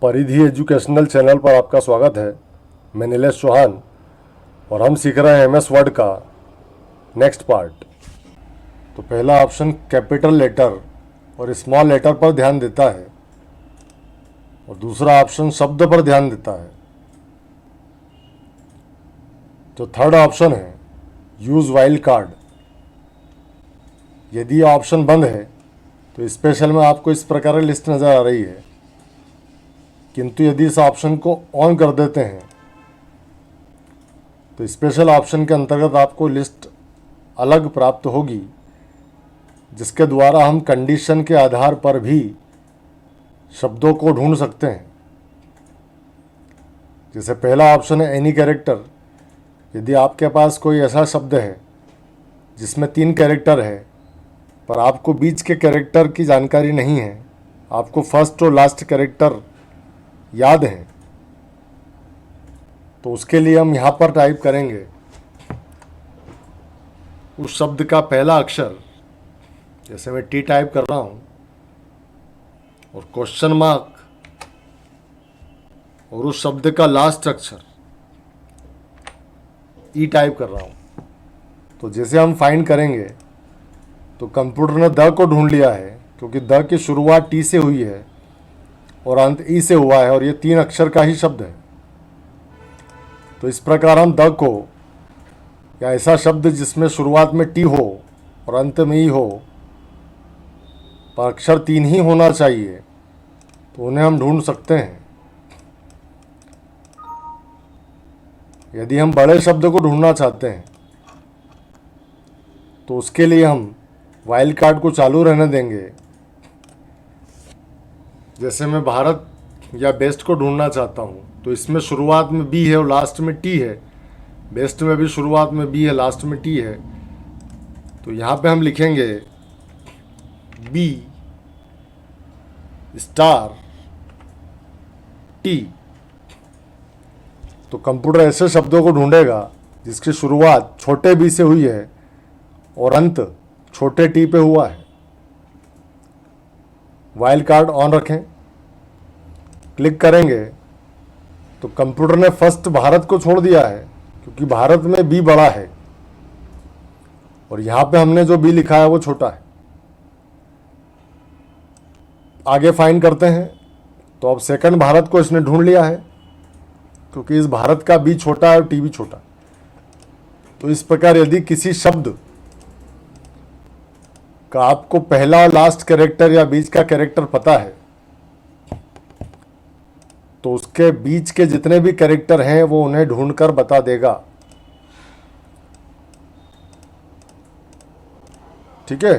परिधि educational channel पर आपका स्वागत है। मैं नीलेश चौहान और हम सीख रहे हैं MS वर्ड का नेक्स्ट पार्ट। तो पहला ऑप्शन कैपिटल लेटर और स्मॉल लेटर पर ध्यान देता है और दूसरा ऑप्शन शब्द पर ध्यान देता है। तो थर्ड ऑप्शन है यूज़ वाइल्ड कार्ड। यदि यह ऑप्शन बंद है तो स्पेशल में आपको इस प्रकार की लिस्ट नज़र आ रही है, किंतु यदि इस ऑप्शन को ऑन कर देते हैं तो स्पेशल ऑप्शन के अंतर्गत आपको लिस्ट अलग प्राप्त होगी, जिसके द्वारा हम कंडीशन के आधार पर भी शब्दों को ढूंढ सकते हैं। जैसे पहला ऑप्शन है एनी कैरेक्टर। यदि आपके पास कोई ऐसा शब्द है जिसमें 3 कैरेक्टर है पर आपको बीच के कैरेक्टर की जानकारी नहीं है, आपको फर्स्ट और लास्ट कैरेक्टर याद है, तो उसके लिए हम यहाँ पर टाइप करेंगे उस शब्द का पहला अक्षर। जैसे मैं T टाइप कर रहा हूँ और क्वेश्चन मार्क और उस शब्द का लास्ट अक्षर E टाइप कर रहा हूँ। तो जैसे हम फाइंड करेंगे तो कंप्यूटर ने द को ढूंढ लिया है, क्योंकि द की शुरुआत T से हुई है और अंत E से हुआ है और ये 3 अक्षर का ही शब्द है। तो इस प्रकार हम द को या ऐसा शब्द जिसमें शुरुआत में T हो और अंत में E हो पर अक्षर 3 ही होना चाहिए, तो उन्हें हम ढूंढ सकते हैं। यदि हम बड़े शब्द को ढूंढना चाहते हैं तो उसके लिए हम वाइल्ड कार्ड को चालू रहने देंगे। जैसे मैं भारत या बेस्ट को ढूंढना चाहता हूँ, तो इसमें शुरुआत में B है और लास्ट में T है। बेस्ट में भी शुरुआत में B है, लास्ट में T है। तो यहाँ पे हम लिखेंगे B स्टार T। तो कंप्यूटर ऐसे शब्दों को ढूंढेगा जिसकी शुरुआत छोटे b से हुई है और अंत छोटे t पे हुआ है। वाइल्ड कार्ड ऑन रखें, क्लिक करेंगे तो कंप्यूटर ने फर्स्ट भारत को छोड़ दिया है, क्योंकि भारत में b बड़ा है और यहाँ पे हमने जो b लिखा है वो छोटा है। आगे फाइंड करते हैं तो अब सेकंड भारत को इसने ढूंढ लिया है, क्योंकि इस भारत का b छोटा है और t भी छोटा। तो इस प्रकार यदि किसी शब्द का आपको पहला और लास्ट कैरेक्टर या बीच का कैरेक्टर पता है तो उसके बीच के जितने भी कैरेक्टर हैं वो उन्हें ढूंढकर बता देगा। ठीक है।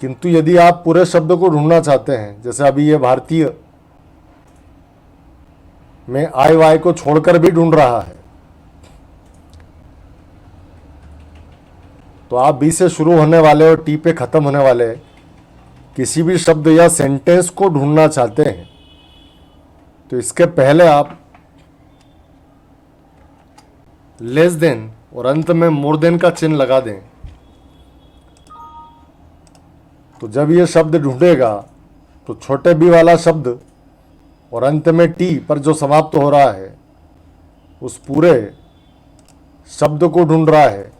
किंतु यदि आप पूरे शब्द को ढूंढना चाहते हैं, जैसे अभी ये भारतीय में आई वाई को छोड़कर भी ढूंढ रहा है, तो आप बी से शुरू होने वाले और टी पे खत्म होने वाले किसी भी शब्द या सेंटेंस को ढूंढना चाहते हैं, तो इसके पहले आप लेस देन और अंत में मोर देन का चिन्ह लगा दें। तो जब ये शब्द ढूंढेगा तो छोटे बी वाला शब्द और अंत में टी पर जो समाप्त हो रहा है उस पूरे शब्द को ढूंढ रहा है।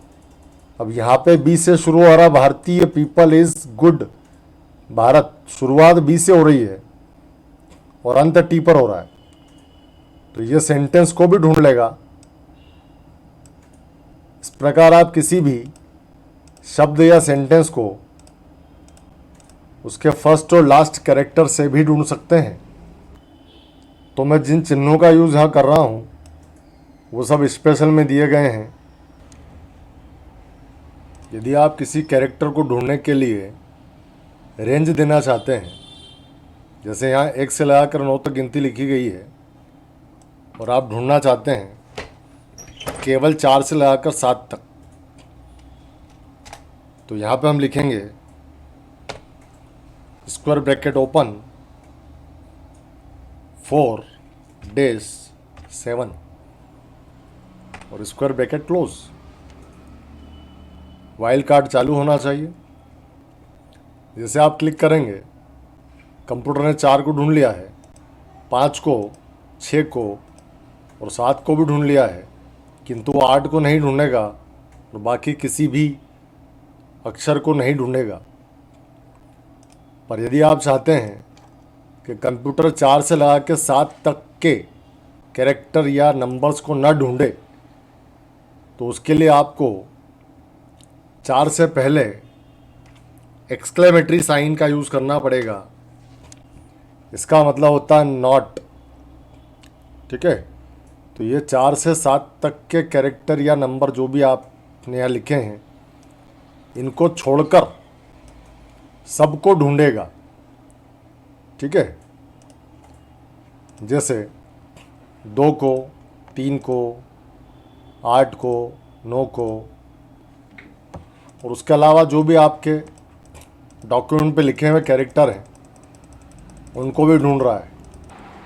अब यहाँ पे बी से शुरू हो रहा भारतीय पीपल इज गुड। भारत शुरुआत बी से हो रही है और अंत टी पर हो रहा है, तो ये सेंटेंस को भी ढूंढ लेगा। इस प्रकार आप किसी भी शब्द या सेंटेंस को उसके फर्स्ट और लास्ट कैरेक्टर से भी ढूंढ सकते हैं। तो मैं जिन चिन्हों का यूज़ यहाँ कर रहा हूँ वो सब स्पेशल में दिए गए हैं। यदि आप किसी कैरेक्टर को ढूंढने के लिए रेंज देना चाहते हैं, जैसे यहाँ 1 से लगाकर 9 तक गिनती लिखी गई है और आप ढूंढना चाहते हैं केवल 4 से लगाकर 7 तक, तो यहाँ पे हम लिखेंगे स्क्वायर ब्रैकेट ओपन 4 days 7 और square bracket close. Wild card चालू होना चाहिए। जैसे आप क्लिक करेंगे कंप्यूटर ने 4 को ढूंढ लिया है, 5 को, 6 को और 7 को भी ढूंढ लिया है, किंतु वो 8 को नहीं ढूंढेगा और बाकी किसी भी अक्षर को नहीं ढूंढेगा। पर यदि आप चाहते हैं कि कंप्यूटर 4 से लगा के 7 तक के कैरेक्टर या नंबर्स को न ढूंढे, तो उसके लिए आपको 4 से पहले एक्सक्लेमेटरी साइन का यूज़ करना पड़ेगा। इसका मतलब होता है नॉट। ठीक है, तो ये 4 से 7 तक के कैरेक्टर या नंबर जो भी आपने यहाँ लिखे हैं, इनको छोड़कर सबको ढूंढेगा। ठीक है, जैसे 2 को, 3 को, 8 को, 9 को और उसके अलावा जो भी आपके डॉक्यूमेंट पे लिखे हुए कैरेक्टर हैं उनको भी ढूंढ रहा है।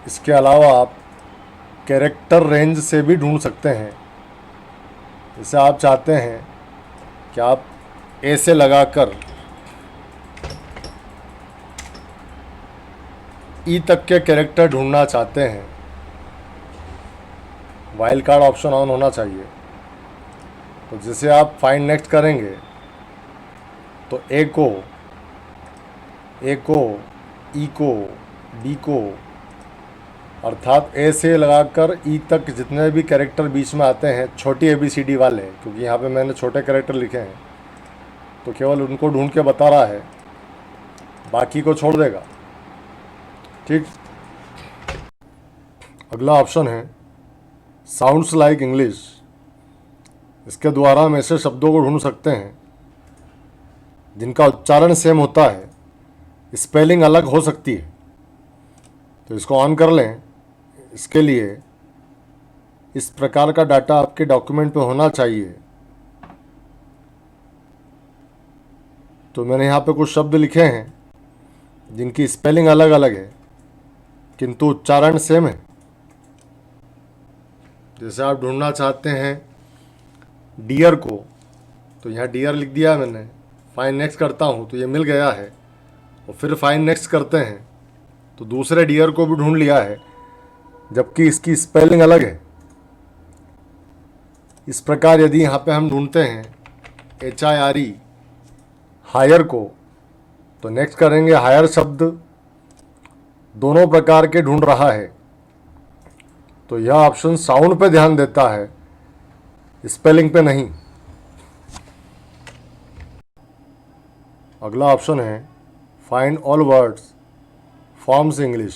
इसके अलावा आप कैरेक्टर रेंज से भी ढूंढ सकते हैं। जैसे आप चाहते हैं कि आप ए से लगाकर ई तक के कैरेक्टर ढूंढना चाहते हैं, वाइल्ड कार्ड ऑप्शन ऑन होना चाहिए। तो जैसे आप फाइंड नेक्स्ट करेंगे तो ए को, ई को, डी को, अर्थात ए से लगाकर ई तक जितने भी कैरेक्टर बीच में आते हैं छोटी ABCD वाले, क्योंकि यहाँ पे मैंने छोटे कैरेक्टर लिखे हैं तो केवल उनको ढूंढ के बता रहा है, बाकी को छोड़ देगा। ठीक, अगला ऑप्शन है साउंड्स लाइक इंग्लिश। इसके द्वारा हम ऐसे शब्दों को ढूंढ सकते हैं जिनका उच्चारण सेम होता है, स्पेलिंग अलग हो सकती है। तो इसको ऑन कर लें। इसके लिए इस प्रकार का डाटा आपके डॉक्यूमेंट पे होना चाहिए। तो मैंने यहाँ पे कुछ शब्द लिखे हैं जिनकी स्पेलिंग अलग अलग है किंतु उच्चारण सेम है। जैसे आप ढूंढना चाहते हैं डियर को, तो यहाँ डियर लिख दिया मैंने, फाइंड नेक्स्ट करता हूँ तो ये मिल गया है, और फिर फाइंड नेक्स्ट करते हैं तो दूसरे डियर को भी ढूंढ लिया है, जबकि इसकी स्पेलिंग अलग है। इस प्रकार यदि यहाँ पे हम ढूंढते हैं HIRE हायर को, तो नेक्स्ट करेंगे हायर शब्द दोनों प्रकार के ढूंढ रहा है, तो यह ऑप्शन साउंड पे ध्यान देता है, स्पेलिंग पे नहीं। अगला ऑप्शन है find all words forms English.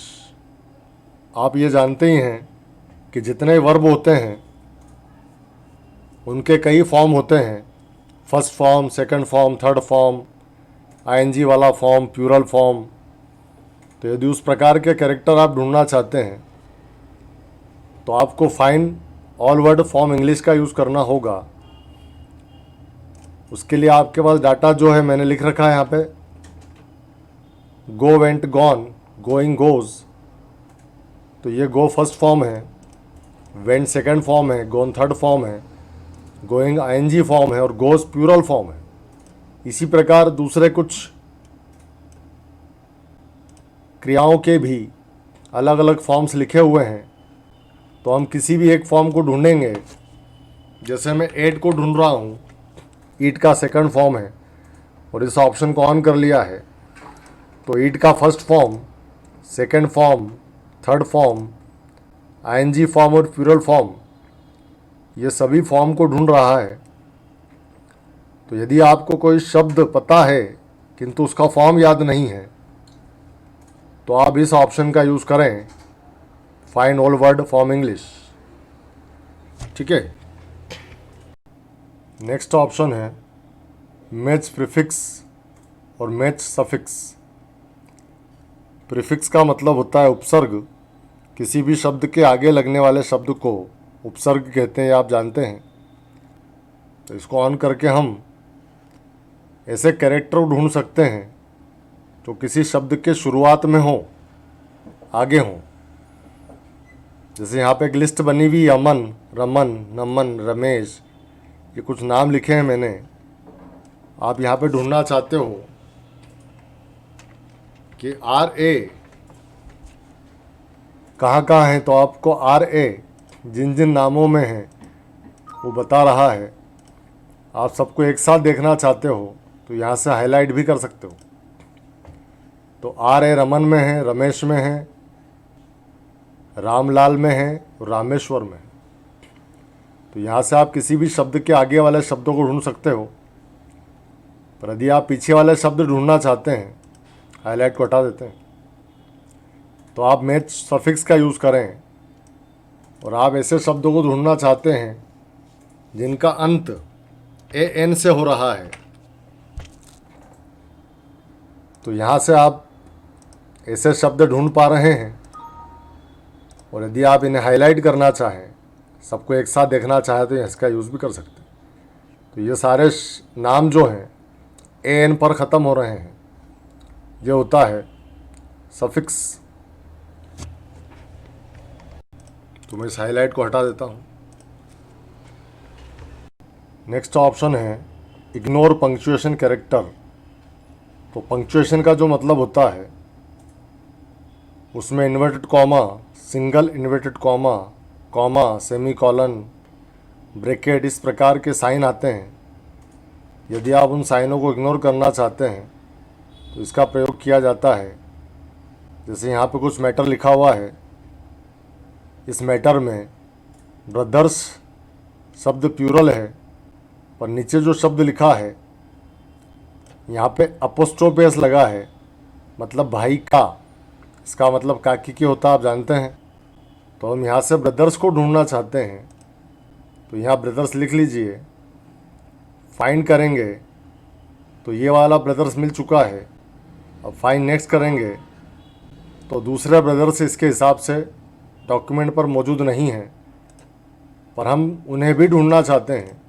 आप ये जानते ही हैं कि जितने वर्ब होते हैं उनके कई फॉर्म होते हैं, first form, second form, third form, ING वाला फॉर्म, प्लूरल फॉर्म। तो यदि उस प्रकार के कैरेक्टर आप ढूंढना चाहते हैं तो आपको find all word form English का यूज़ करना होगा। उसके लिए आपके पास डाटा जो है मैंने लिख रखा है यहाँ पे, गो, वेंट, गॉन, गोइंग, गोज। तो ये गो फर्स्ट फॉर्म है, वेंट सेकंड फॉर्म है, गॉन थर्ड फॉर्म है, गोइंग ING फॉर्म है और गोज प्लूरल फॉर्म है। इसी प्रकार दूसरे कुछ क्रियाओं के भी अलग अलग फॉर्म्स लिखे हुए हैं, तो हम किसी भी एक फॉर्म को ढूंढेंगे। जैसे मैं एट को ढूंढ रहा हूँ, ईट का सेकंड फॉर्म है और इस ऑप्शन को ऑन कर लिया है, तो ईट का first form, second form, third form, ING form और प्लूरल फॉर्म, ये सभी फॉर्म को ढूंढ रहा है। तो यदि आपको कोई शब्द पता है किंतु उसका फॉर्म याद नहीं है, तो आप इस ऑप्शन का यूज़ करें, find all word form English. ठीक है, नेक्स्ट ऑप्शन है मैच प्रीफिक्स और मैच सफिक्स। प्रीफिक्स का मतलब होता है उपसर्ग। किसी भी शब्द के आगे लगने वाले शब्द को उपसर्ग कहते हैं, आप जानते हैं। तो इसको ऑन करके हम ऐसे कैरेक्टर ढूंढ सकते हैं जो किसी शब्द के शुरुआत में हो, आगे हो। जैसे यहाँ पे एक लिस्ट बनी हुई, अमन, रमन, नमन, रमेश, ये कुछ नाम लिखे हैं मैंने। आप यहाँ पे ढूंढना चाहते हो कि RA कहाँ कहाँ हैं, तो आपको RA जिन जिन नामों में हैं वो बता रहा है। आप सबको एक साथ देखना चाहते हो तो यहाँ से हाईलाइट भी कर सकते हो। तो RA रमन में है, रमेश में है, रामलाल में है और रामेश्वर में है। तो यहाँ से आप किसी भी शब्द के आगे वाले शब्दों को ढूंढ सकते हो। पर यदि आप पीछे वाले शब्द ढूंढना चाहते हैं, हाईलाइट को हटा देते हैं, तो आप मैच सफिक्स का यूज़ करें और आप ऐसे शब्दों को ढूंढना चाहते हैं जिनका अंत AN से हो रहा है। तो यहाँ से आप ऐसे शब्द ढूंढ पा रहे हैं। और यदि आप इन्हें हाईलाइट करना चाहें, सबको एक साथ देखना चाहें, तो इसका यूज़ भी कर सकते हैं। तो ये सारे नाम जो हैं AN पर ख़त्म हो रहे हैं, ये होता है सफिक्स। तो मैं इस हाईलाइट को हटा देता हूँ। नेक्स्ट ऑप्शन है इग्नोर पंक्चुएशन कैरेक्टर। तो पंक्चुएशन का जो मतलब होता है उसमें inverted comma, single inverted comma, comma, semicolon, bracket, इस प्रकार के साइन आते हैं। यदि आप उन साइनों को इग्नोर करना चाहते हैं तो इसका प्रयोग किया जाता है। जैसे यहाँ पे कुछ मैटर लिखा हुआ है, इस मैटर में ब्रदर्स शब्द प्लूरल है, पर नीचे जो शब्द लिखा है यहाँ पे अपोस्ट्रोफेस लगा है, मतलब भाई का। इसका मतलब काकी की होता है, आप जानते हैं। तो हम यहाँ से ब्रदर्स को ढूंढना चाहते हैं, तो यहाँ ब्रदर्स लिख लीजिए। फाइंड करेंगे तो ये वाला ब्रदर्स मिल चुका है। अब फाइंड नेक्स्ट करेंगे तो दूसरे ब्रदर्स इसके हिसाब से डॉक्यूमेंट पर मौजूद नहीं हैं, पर हम उन्हें भी ढूंढना चाहते हैं।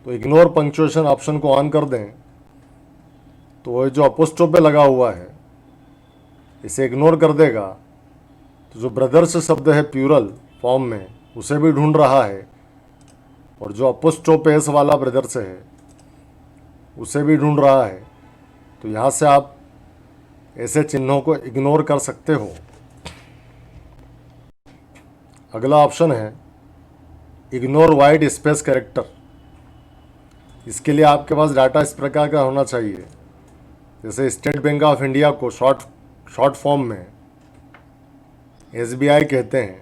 तो इग्नोर पंक्चुएशन ऑप्शन को ऑन कर दें, तो वो जो अपोस्ट्रोफ पे लगा हुआ है इसे इग्नोर कर देगा। तो जो ब्रदर्स शब्द है प्लूरल फॉर्म में, उसे भी ढूंढ रहा है, और जो अपोस्ट्रोफेस वाला ब्रदर्स है उसे भी ढूंढ रहा है। तो यहाँ से आप ऐसे चिन्हों को इग्नोर कर सकते हो। अगला ऑप्शन है इग्नोर वाइड स्पेस कैरेक्टर। इसके लिए आपके पास डाटा इस प्रकार का होना चाहिए। जैसे स्टेट बैंक ऑफ इंडिया को शॉर्ट फॉर्म में SBI कहते हैं।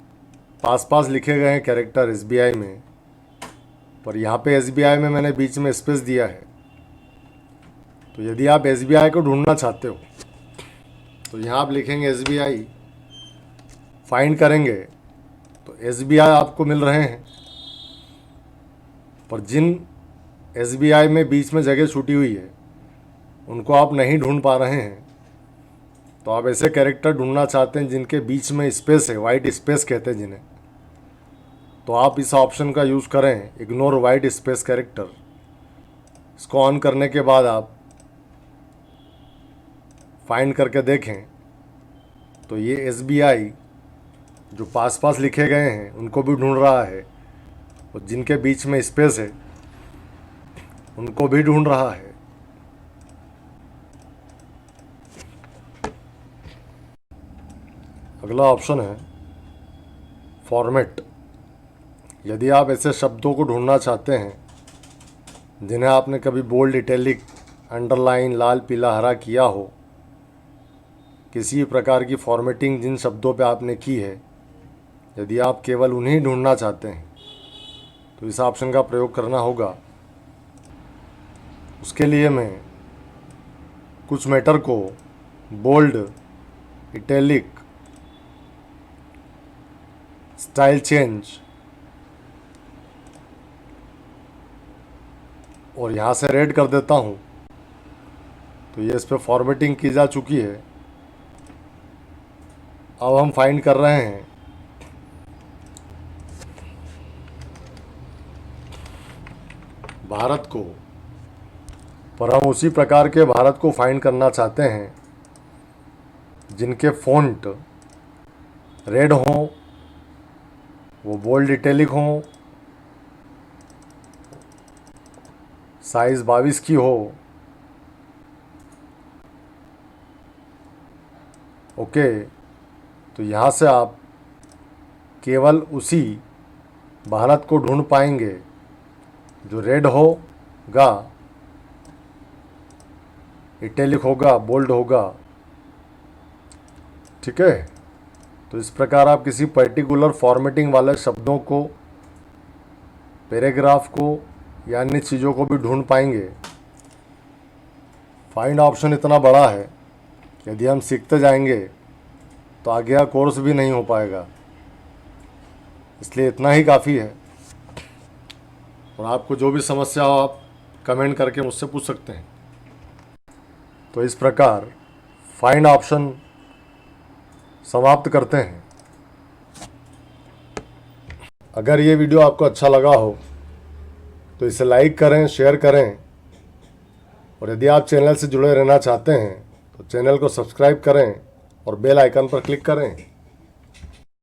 पास पास लिखे गए हैं कैरेक्टर SBI में, पर यहाँ पे SBI में मैंने बीच में स्पेस दिया है। तो यदि आप SBI को ढूंढना चाहते हो तो यहाँ आप लिखेंगे SBI, फाइंड करेंगे तो SBI आपको मिल रहे हैं। पर जिन SBI में बीच में जगह छूटी हुई है उनको आप नहीं ढूंढ पा रहे हैं, तो आप ऐसे कैरेक्टर ढूंढना चाहते हैं जिनके बीच में स्पेस है, वाइट स्पेस कहते हैं जिन्हें। तो आप इस ऑप्शन का यूज़ करें, इग्नोर वाइट स्पेस कैरेक्टर। इसको ऑन करने के बाद आप फाइंड करके देखें तो ये SBI जो पास पास लिखे गए हैं उनको भी ढूंढ रहा है, और जिनके बीच में स्पेस है उनको भी ढूंढ रहा है। अगला ऑप्शन है फॉर्मेट। यदि आप ऐसे शब्दों को ढूंढना चाहते हैं जिन्हें आपने कभी बोल्ड, इटैलिक, अंडरलाइन, लाल, पीला, हरा किया हो, किसी प्रकार की फॉर्मेटिंग जिन शब्दों पे आपने की है, यदि आप केवल उन्हें ढूंढना चाहते हैं तो इस ऑप्शन का प्रयोग करना होगा। उसके लिए मैं कुछ मैटर को बोल्ड, इटैलिक, स्टाइल चेंज और यहाँ से रेड कर देता हूँ। तो ये इस पर फॉर्मेटिंग की जा चुकी है। अब हम फाइंड कर रहे हैं भारत को, पर हम उसी प्रकार के भारत को फाइंड करना चाहते हैं जिनके फ़ॉन्ट रेड हों, वो बोल्ड इटैलिक हों, साइज़ 22 की हो। ओके, तो यहाँ से आप केवल उसी भारत को ढूंढ पाएंगे जो रेड होगा, इटैलिक होगा, बोल्ड होगा। ठीक है, तो इस प्रकार आप किसी पर्टिकुलर फॉर्मेटिंग वाले शब्दों को, पैराग्राफ को या अन्य चीज़ों को भी ढूंढ पाएंगे। फाइंड ऑप्शन इतना बड़ा है कि यदि हम सीखते जाएंगे तो आगे का कोर्स भी नहीं हो पाएगा, इसलिए इतना ही काफ़ी है। और आपको जो भी समस्या हो आप कमेंट करके मुझसे पूछ सकते हैं। तो इस प्रकार फाइंड ऑप्शन समाप्त करते हैं। अगर ये वीडियो आपको अच्छा लगा हो तो इसे लाइक करें, शेयर करें, और यदि आप चैनल से जुड़े रहना चाहते हैं तो चैनल को सब्सक्राइब करें और बेल आइकन पर क्लिक करें।